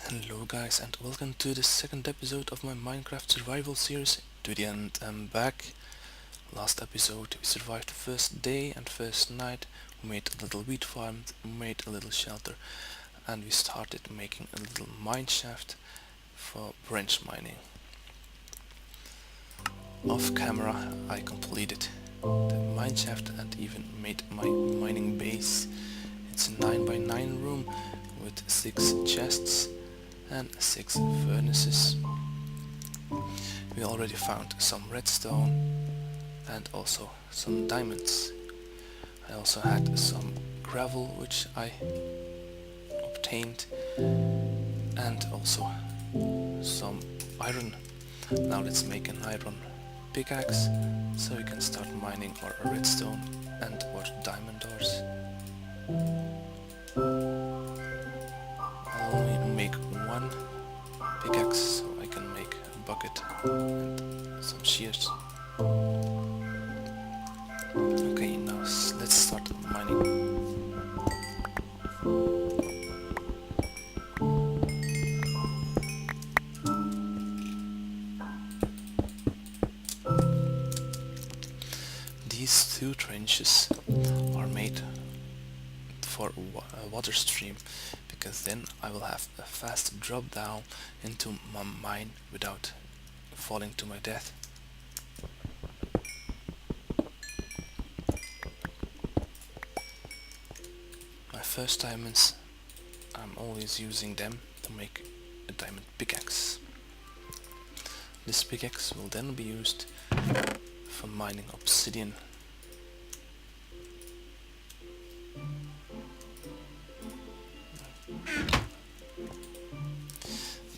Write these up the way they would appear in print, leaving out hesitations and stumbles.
Hello guys and welcome to the second episode of my Minecraft survival series, To The End and Back. Last episode we survived the first day and first night, we made a little wheat farm, we made a little shelter, and we started making a little mine shaft for branch mining. Off camera I completed the mine shaft and even made my mining base. It's a 9x9 room with 6 chests and 6 furnaces. We already found some redstone and also some diamonds. I also had some gravel which I obtained and also some iron. Now let's make an iron pickaxe so we can start mining our redstone and our diamond ores. I'll only make one pickaxe so I can make a bucket and some shears. Okay, now let's start mining. These 2 trenches are made for a water stream, because then I will have a fast drop down into my mine without falling to my death. My first diamonds, I'm always using them to make a diamond pickaxe. This pickaxe will then be used for mining obsidian.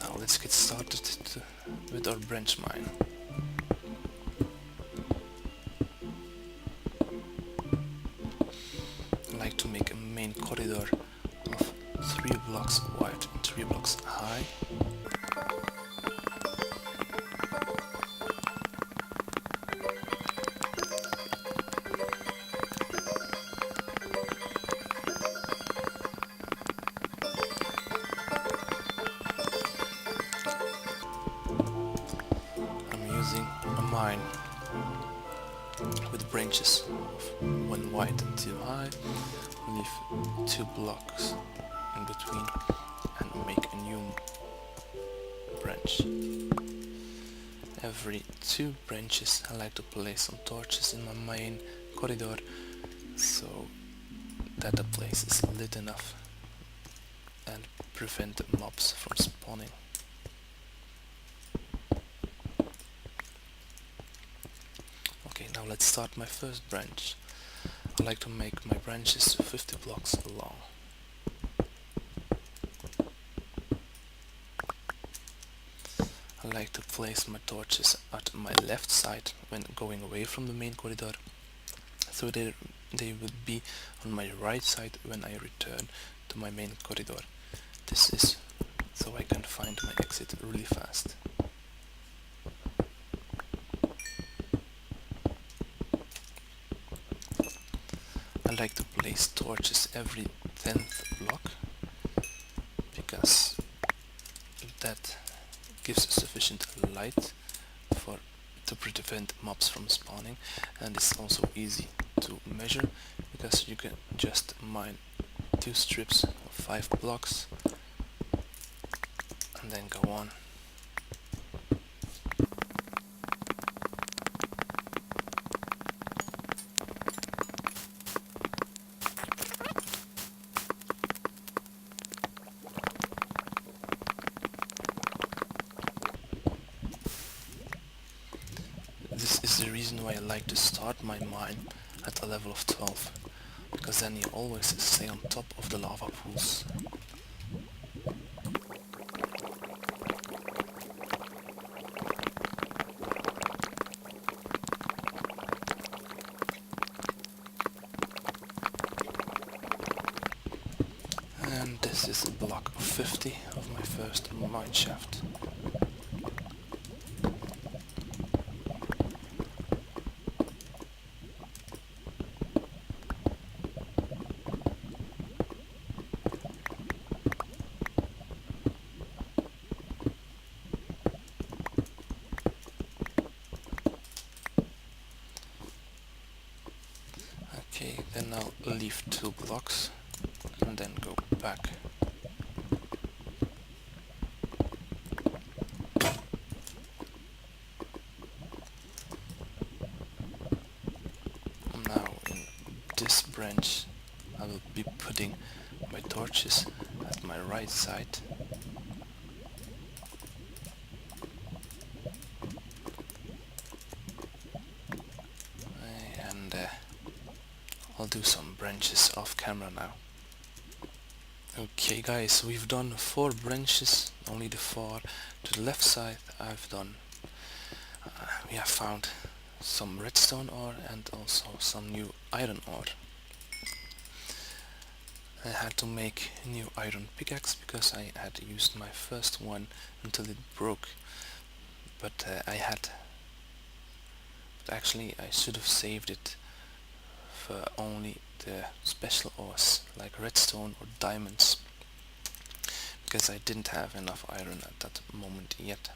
Now let's get started with our branch mine. I like to make a main corridor of 3 blocks wide and 3 blocks high. A mine with branches of 1 wide and 2 high, leave 2 blocks in between and make a new branch. Every 2 branches I like to place some torches in my main corridor so that the place is lit enough and prevent the mobs from spawning. Now let's start my first branch. I like to make my branches 50 blocks long. I like to place my torches at my left side when going away from the main corridor, so they would be on my right side when I return to my main corridor. This is so I can find my exit really fast. I like to place torches every 10th block, because that gives sufficient light to prevent mobs from spawning, and it's also easy to measure because you can just mine 2 strips of 5 blocks and then go on. This is the reason why I like to start my mine at a level of 12, because then you always stay on top of the lava pools. And this is block 50 of my first mine shaft. Then I'll leave 2 blocks and then go back. Now in this branch I will be putting my torches at my right side. And I'll do some branches off camera now. Okay guys, we've done 4 branches, only the 4 to the left side I've done. We have found some redstone ore and also some new iron ore. I had to make a new iron pickaxe because I had used my first one until it broke. But actually I should have saved it for only the special ores like redstone or diamonds, because I didn't have enough iron at that moment yet.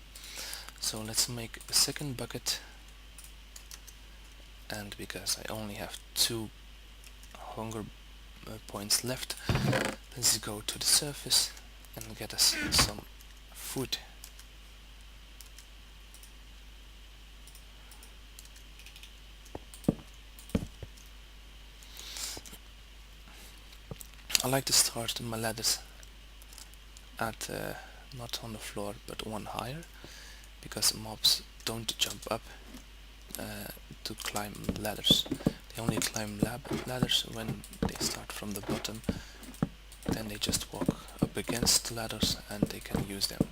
So let's make a second bucket, and because I only have 2 hunger points left, let's go to the surface and get us some food. I like to start my ladders at not on the floor but one higher, because mobs don't jump up to climb ladders. They only climb ladders when they start from the bottom. Then they just walk up against the ladders and they can use them.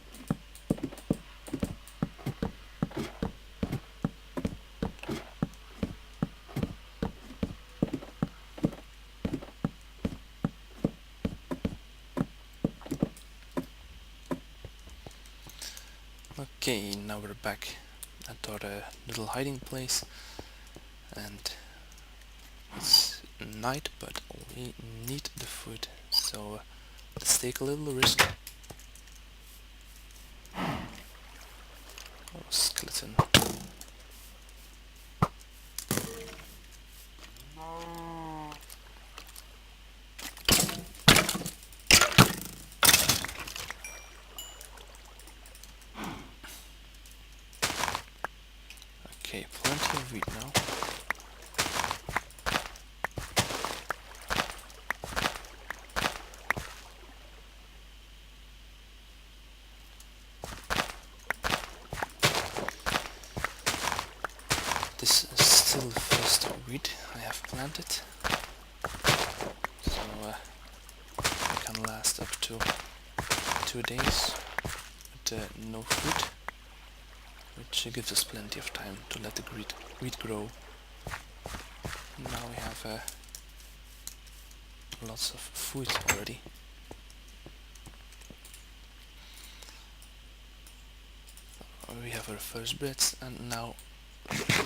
Okay, now we're back at our little hiding place, and it's night but we need the food, so let's take a little risk. Oh, skeleton. Okay, plenty of wheat now. This is still the first wheat I have planted, so it can last up to 2 days with no food, which gives us plenty of time to let the wheat grow. Now we have lots of food already. We have our first breads, and now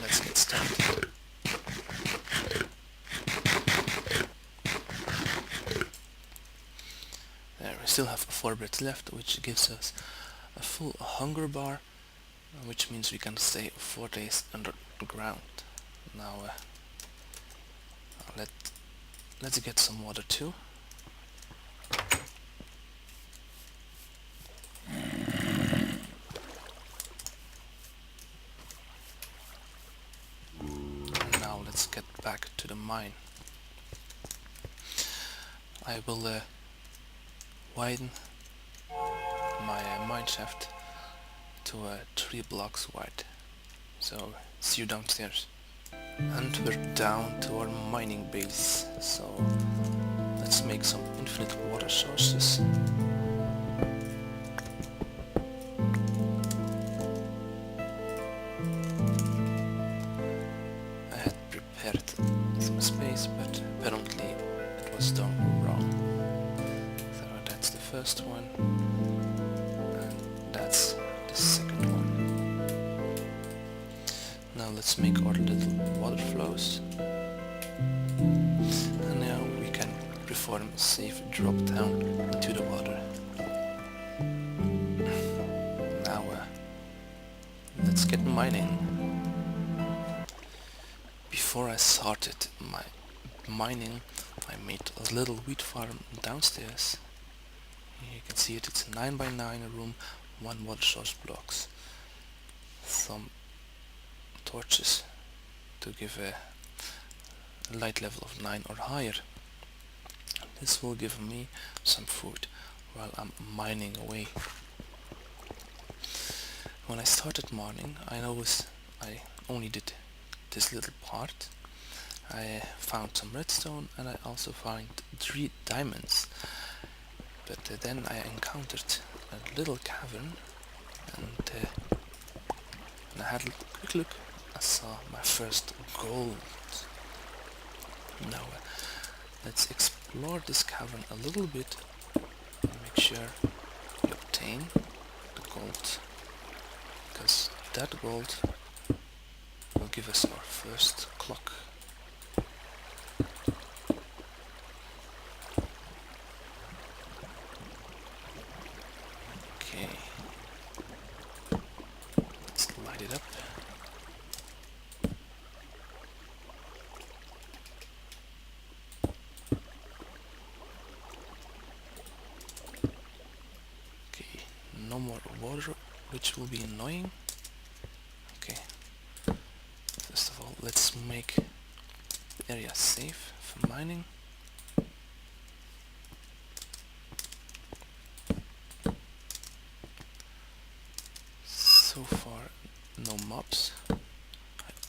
let's get started. There, we still have 4 breads left, which gives us a full hunger bar, which means we can stay 4 days underground. Now let's get some water too. And now let's get back to the mine. I will widen my mine shaft to 3 blocks wide. So see you downstairs. And we're down to our mining base, so let's make some infinite water sources. I had prepared some space, but apparently it was done wrong. So that's the first one, and that's the second one. Now let's make our little water flows, and now we can perform a safe drop down into the water. Now let's get mining. Before I started my mining, I made a little wheat farm downstairs. You can see it, it's a 9 by 9 room, 1 water source blocks, some torches to give a light level of 9 or higher. This will give me some food while I'm mining away. When I started mining, I noticed I only did this little part. I found some redstone and I also found 3 diamonds. But then I encountered a little cavern and when I had a quick look, I saw my first gold. Now let's explore this cavern a little bit and make sure we obtain the gold, because that gold will give us our first clock. Okay, let's light it up. Okay, no more water, which will be annoying. Okay, first of all, let's make the area safe for mining. So far, no mobs. I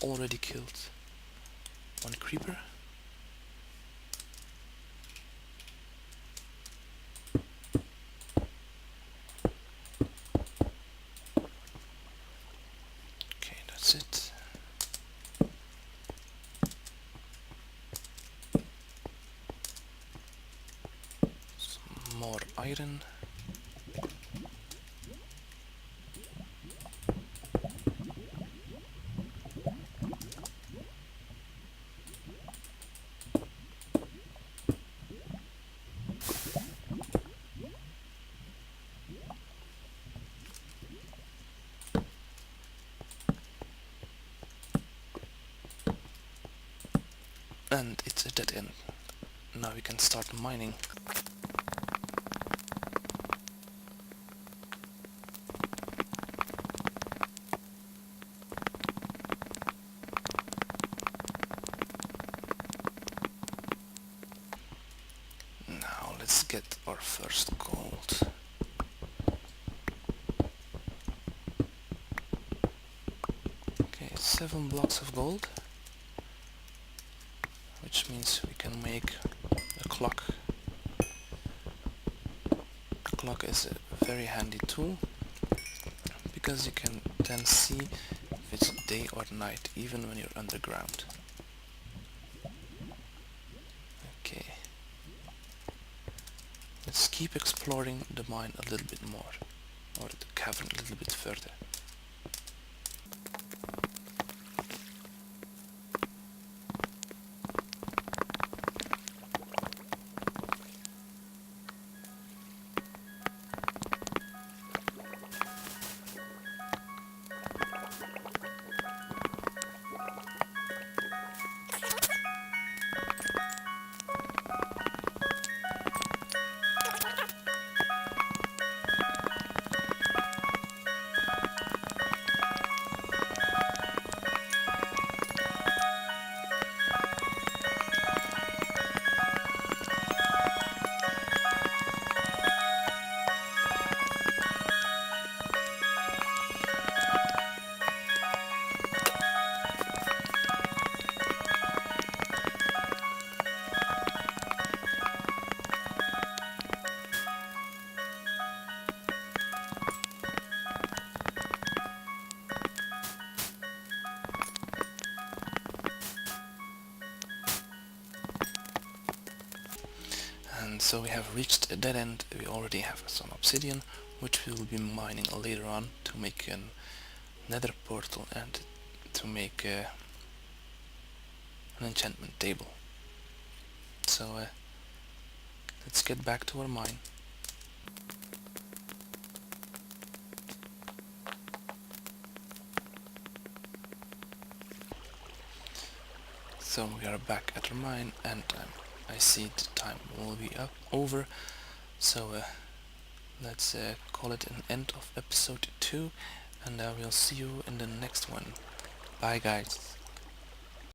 already killed 1 creeper. Okay, that's it. Some more iron. And it's a dead end. Now we can start mining. Now let's get our first gold. Okay, 7 blocks of gold, which means we can make a clock. A clock is a very handy tool because you can then see if it's day or night, even when you're underground. Okay, let's keep exploring the mine a little bit more, or the cavern a little bit further. And so we have reached a dead end. We already have some obsidian, which we will be mining later on to make a nether portal and to make an enchantment table. So let's get back to our mine. So we are back at our mine, and I see the time will be over. So let's call it an end of episode 2, and we'll see you in the next one. Bye guys.